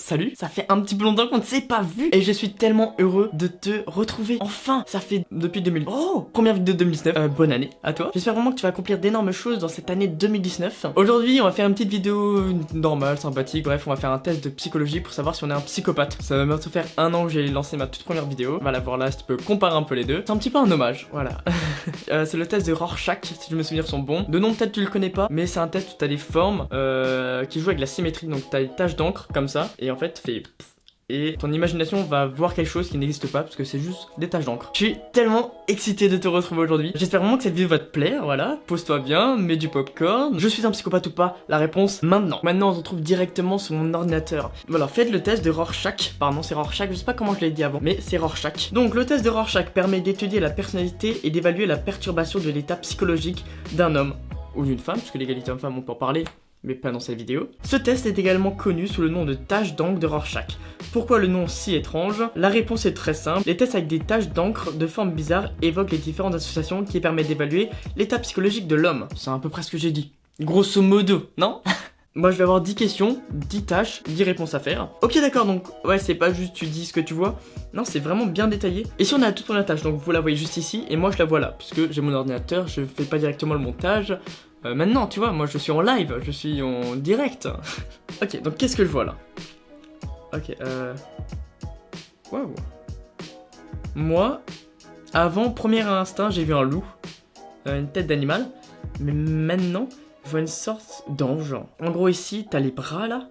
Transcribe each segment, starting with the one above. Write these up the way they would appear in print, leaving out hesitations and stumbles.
salut, ça fait un petit peu longtemps qu'on ne s'est pas vu et je suis tellement heureux de te retrouver. Enfin, ça fait depuis 2000. Oh, première vidéo de 2019. Bonne année à toi. J'espère vraiment que tu vas accomplir d'énormes choses dans cette année 2019. Aujourd'hui, on va faire une petite vidéo normale, sympathique. Bref, on va faire un test de psychologie pour savoir si on est un psychopathe. Ça va bientôt faire un an que j'ai lancé ma toute première vidéo. On va la voir là, si tu peux comparer un peu les deux. C'est un petit peu un hommage, voilà. C'est le test de Rorschach, si je me souviens sont bons. De nom, peut-être tu le connais pas, mais c'est un test où t'as des formes qui jouent avec la symétrie. Donc t'as des taches d'encre comme ça, et en fait, fait et ton imagination va voir quelque chose qui n'existe pas parce que c'est juste des taches d'encre. Je suis tellement excité de te retrouver aujourd'hui. J'espère vraiment que cette vidéo va te plaire, voilà. Pose-toi bien, mets du popcorn. Je suis un psychopathe ou pas? La réponse, maintenant. Maintenant, on se retrouve directement sur mon ordinateur. Voilà, faites le test de Rorschach. Pardon, c'est Rorschach, je sais pas comment je l'ai dit avant, mais c'est Rorschach. Donc, le test de Rorschach permet d'étudier la personnalité et d'évaluer la perturbation de l'état psychologique d'un homme ou d'une femme, parce que l'égalité homme-femme, on peut en parler, mais pas dans cette vidéo. Ce test est également connu sous le nom de tache d'encre de Rorschach. Pourquoi le nom si étrange? La réponse est très simple. Les tests avec des taches d'encre de forme bizarre évoquent les différentes associations qui permettent d'évaluer l'état psychologique de l'homme. C'est à peu près ce que j'ai dit. Grosso modo, non? Moi je vais avoir 10 questions, 10 tâches, 10 réponses à faire. Ok d'accord, donc ouais c'est pas juste tu dis ce que tu vois. Non, c'est vraiment bien détaillé. Et si on a toute première tâche, donc vous la voyez juste ici et moi je la vois là, puisque j'ai mon ordinateur, je fais pas directement le montage. Maintenant, tu vois, moi je suis en live, je suis en direct. Ok, donc qu'est-ce que je vois là? Ok, waouh. Moi, avant, premier instinct, j'ai vu un loup, une tête d'animal. Mais maintenant, je vois une sorte d'ange. En gros, ici, t'as les bras là.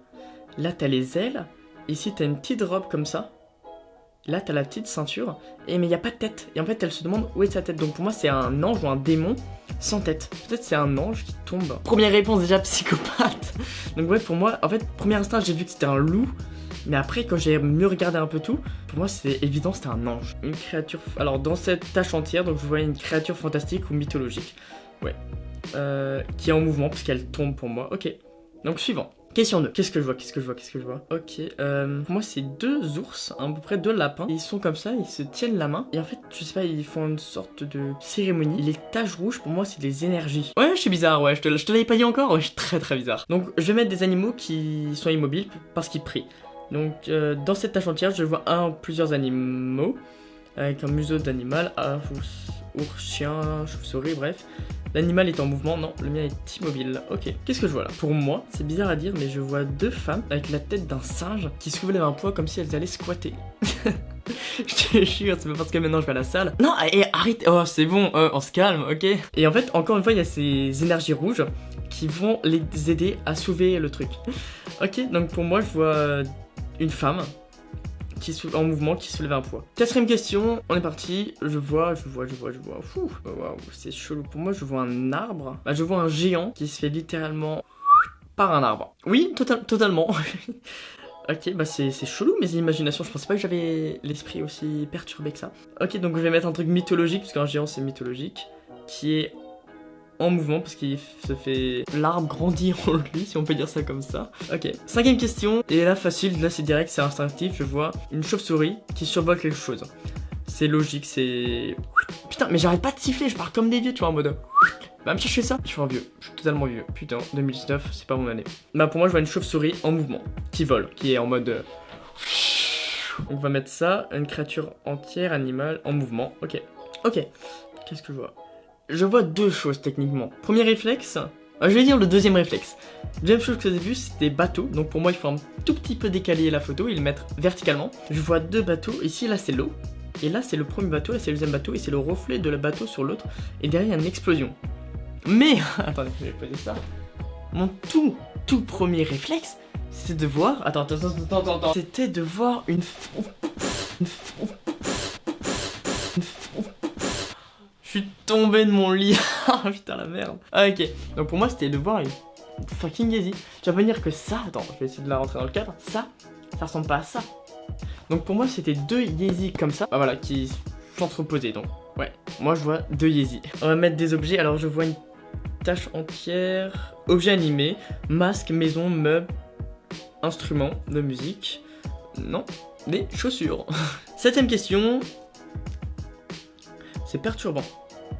Là, t'as les ailes. Ici, t'as une petite robe comme ça. Là, t'as la petite ceinture, mais il n'y a pas de tête. Et en fait, elle se demande où est sa tête. Donc pour moi, c'est un ange ou un démon sans tête. Peut-être c'est un ange qui tombe. Première réponse déjà, psychopathe. Donc ouais, pour moi, en fait, premier instinct, j'ai vu que c'était un loup. Mais après, quand j'ai mieux regardé un peu tout, pour moi, c'est évident, c'était un ange. Une créature... Alors, dans cette tâche entière, donc je vois une créature fantastique ou mythologique. Ouais. Qui est en mouvement, puisqu'elle tombe pour moi. Ok. Donc, suivant. Question 2. Qu'est-ce que je vois? Qu'est-ce que je vois? Qu'est-ce que je vois? Ok. Pour moi, c'est deux ours, à peu près deux lapins. Ils sont comme ça, ils se tiennent la main. Et en fait, je sais pas, ils font une sorte de cérémonie. Et les taches rouges, pour moi, c'est des énergies. Ouais, je suis bizarre, ouais. Je te l'avais pas dit encore? Ouais, je suis très très bizarre. Donc, je vais mettre des animaux qui sont immobiles parce qu'ils prient. Donc, dans cette tâche entière, je vois plusieurs animaux. Avec un museau d'animal, ours, chien, chauve-souris, bref. L'animal est en mouvement, non, le mien est immobile. Ok, qu'est-ce que je vois là? Pour moi, c'est bizarre à dire, mais je vois deux femmes avec la tête d'un singe qui soulèvent un poids comme si elles allaient squatter. Je te jure, c'est pas parce que maintenant je vais à la salle. Non, arrête, oh c'est bon, on se calme, ok? Et en fait, encore une fois, il y a ces énergies rouges qui vont les aider à soulever le truc. Ok, donc pour moi, je vois une femme en mouvement qui soulève un poids. Quatrième question, on est parti. Je vois. Fou, waouh, c'est chelou. Pour moi, je vois un arbre. Bah, je vois un géant qui se fait littéralement par un arbre. Oui, totalement. Ok, bah c'est chelou mes imaginations. Je pensais pas que j'avais l'esprit aussi perturbé que ça. Ok, donc je vais mettre un truc mythologique, parce qu'un géant c'est mythologique, qui est en mouvement parce qu'il se fait... L'arbre grandit en lui, si on peut dire ça comme ça. Ok, cinquième question, et là facile, là c'est direct, c'est instinctif, je vois une chauve-souris qui survole quelque chose. C'est logique, c'est... Putain, mais j'arrête pas de siffler, je parle comme des vieux, tu vois, en mode... Va me chercher ça. Je suis un vieux, je suis totalement vieux. Putain, 2019, c'est pas mon année. Bah pour moi, je vois une chauve-souris en mouvement, qui vole, qui est en mode... On va mettre ça, une créature entière, animale, en mouvement. Ok, ok. Qu'est-ce que je vois? Je vois deux choses techniquement. Premier réflexe, je vais dire le deuxième réflexe. Deuxième chose que j'ai vu, c'était bateau. Donc pour moi, il faut un tout petit peu décaler la photo et le mettre verticalement. Je vois deux bateaux. Ici, là, c'est l'eau. Et là, c'est le premier bateau, là, c'est le deuxième bateau. Et c'est le reflet de le bateau sur l'autre. Et derrière, il y a une explosion. Mais, attendez, je vais poser ça. Mon tout premier réflexe, c'est de voir... Attends. C'était de voir une... Je suis tombé de mon lit. Putain la merde. Ah ok. Donc pour moi c'était de voir une fucking Yeezy. Tu vas me dire que ça, attends, je vais essayer de la rentrer dans le cadre. Ça ressemble pas à ça. Donc pour moi c'était deux Yeezy comme ça. Bah voilà, qui s'entreposaient donc. Ouais, moi je vois deux Yeezy. On va mettre des objets. Alors je vois une tâche entière. Objets animés, masque, maison, meubles, instruments de musique. Non, des chaussures. Septième question. C'est perturbant.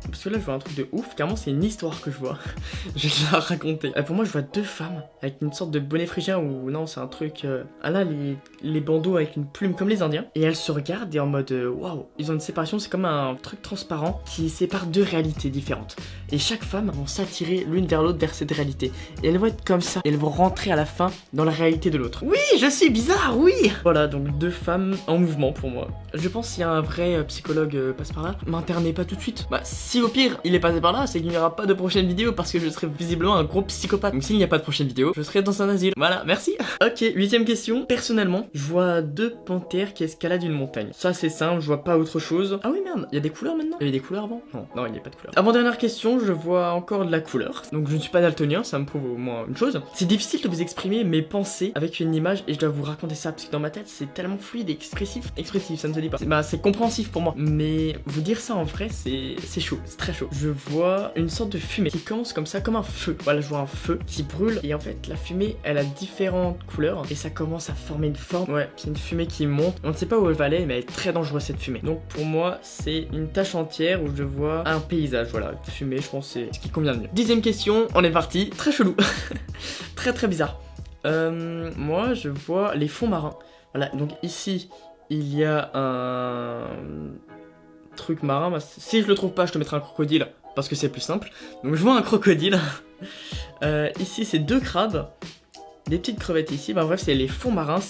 Parce que là je vois un truc de ouf, carrément c'est une histoire que je vois. Je vais te la raconter. Pour moi je vois deux femmes avec une sorte de bonnet phrygien ou non c'est un truc... Ah là les bandeaux avec une plume comme les indiens. Et elles se regardent et en mode waouh, ils ont une séparation, c'est comme un truc transparent qui sépare deux réalités différentes. Et chaque femme vont s'attirer l'une vers l'autre vers cette réalité. Et elles vont être comme ça, et elles vont rentrer à la fin dans la réalité de l'autre. Oui, je suis bizarre, oui. Voilà, donc deux femmes en mouvement pour moi. Je pense qu'il y a un vrai psychologue passe par là, m'internez pas tout de suite. Bah si au pire il est passé par là, c'est qu'il n'y aura pas de prochaine vidéo parce que je serai visiblement un gros psychopathe. Donc s'il n'y a pas de prochaine vidéo, je serai dans un asile. Voilà, merci. Ok, 8ème question. Personnellement, je vois deux panthères qui escaladent une montagne. Ça c'est simple, je vois pas autre chose. Ah oui merde, il y a des couleurs maintenant. Il y avait des couleurs avant? Non, il n'y a pas de couleurs. Avant dernière question, je vois encore de la couleur. Donc je ne suis pas daltonien, ça me prouve au moins une chose. C'est difficile de vous exprimer mes pensées avec une image et je dois vous raconter ça parce que dans ma tête c'est tellement fluide et expressif, ça ne se dit pas. C'est compréhensif pour moi. Mais vous dire ça en vrai, c'est chaud, c'est très chaud. Je vois une sorte de fumée qui commence comme ça, comme un feu. Voilà, je vois un feu qui brûle et en fait la fumée elle a différentes couleurs et ça commence à former une forme. Ouais, c'est une fumée qui monte. On ne sait pas où elle va aller, mais elle est très dangereuse cette fumée. Donc pour moi, c'est une tâche entière où je vois un paysage. Voilà, fumée, je pense c'est ce qui convient le mieux. 10ème question, on est parti. Très chelou, très bizarre. Moi, je vois les fonds marins. Voilà, donc ici, il y a un truc marin. Si je le trouve pas, je te mettrai un crocodile parce que c'est plus simple. Donc je vois un crocodile. Ici, c'est deux crabes. Des petites crevettes ici, bah bref c'est les fonds marins,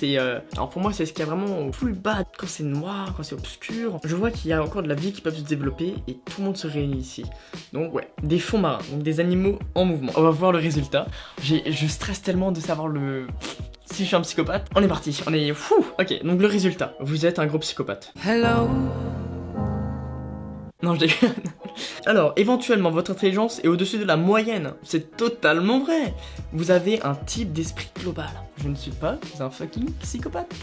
alors pour moi c'est ce qu'il y a vraiment au plus bas, quand c'est noir, quand c'est obscur. Je vois qu'il y a encore de la vie qui peut se développer et tout le monde se réunit ici. Donc ouais, des fonds marins, donc des animaux en mouvement. On va voir le résultat. Je stresse tellement de savoir si je suis un psychopathe. On est parti, on est fou. Ok, donc le résultat, vous êtes un gros psychopathe. Hello. Non, je déconne. Alors, éventuellement, votre intelligence est au-dessus de la moyenne. C'est totalement vrai. Vous avez un type d'esprit global. Je ne suis pas un fucking psychopathe.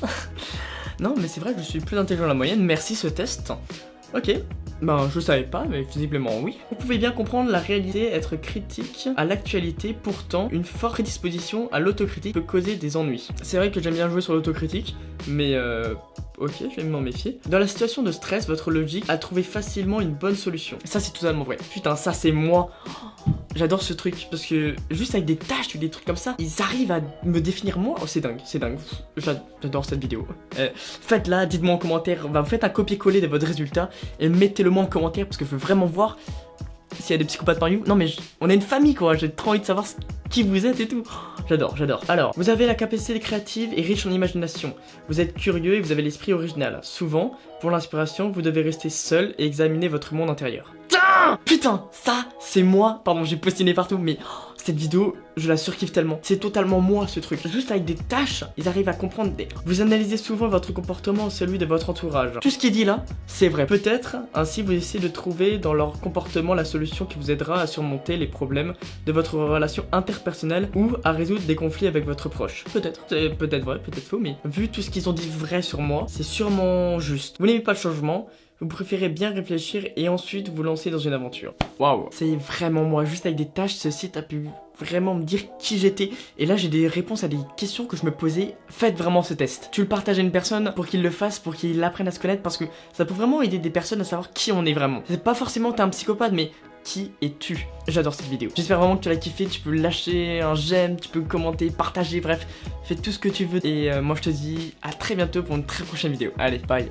Non, mais c'est vrai que je suis plus intelligent que la moyenne. Merci ce test. Ok. Ben, je savais pas, mais visiblement oui. Vous pouvez bien comprendre la réalité, être critique à l'actualité, pourtant, une forte prédisposition à l'autocritique peut causer des ennuis. C'est vrai que j'aime bien jouer sur l'autocritique, mais ok, je vais m'en méfier. Dans la situation de stress, votre logique a trouvé facilement une bonne solution. Ça, c'est totalement vrai. Putain, ça, c'est moi. J'adore ce truc, parce que juste avec des tâches ou des trucs comme ça, ils arrivent à me définir moi. Oh, c'est dingue, c'est dingue. J'adore cette vidéo. Faites-la, dites-moi en commentaire. Vous faites un copier-coller de votre résultat et mettez-le moi en commentaire, parce que je veux vraiment voir s'il y a des psychopathes parmi vous. Non, mais on est une famille, quoi. J'ai trop envie de savoir qui vous êtes et tout. J'adore. Alors, vous avez la capacité créative et riche en imagination. Vous êtes curieux et vous avez l'esprit original. Souvent, pour l'inspiration, vous devez rester seul et examiner votre monde intérieur. Putain, ça, c'est moi. Pardon, j'ai postiné partout, mais cette vidéo, je la surkiffe tellement. C'est totalement moi, ce truc. Juste avec des tâches, ils arrivent à comprendre Vous analysez souvent votre comportement, celui de votre entourage. Tout ce qui est dit là, c'est vrai. Peut-être, ainsi, vous essayez de trouver dans leur comportement la solution qui vous aidera à surmonter les problèmes de votre relation interpersonnelle ou à résoudre des conflits avec votre proche. Peut-être. C'est peut-être vrai, peut-être faux, mais vu tout ce qu'ils ont dit vrai sur moi, c'est sûrement juste. Vous n'aimez pas le changement, vous préférez bien réfléchir et ensuite vous lancer dans une aventure. Waouh, c'est vraiment moi. Juste avec des tâches, ce site a pu vraiment me dire qui j'étais. Et là, j'ai des réponses à des questions que je me posais. Faites vraiment ce test. Tu le partages à une personne pour qu'il le fasse, pour qu'il apprenne à se connaître, parce que ça peut vraiment aider des personnes à savoir qui on est vraiment. C'est pas forcément t'es un psychopathe, mais qui es-tu? J'adore cette vidéo. J'espère vraiment que tu l'as kiffé. Tu peux lâcher un j'aime, tu peux commenter, partager, bref, fais tout ce que tu veux. Et moi, je te dis à très bientôt pour une très prochaine vidéo. Allez, bye.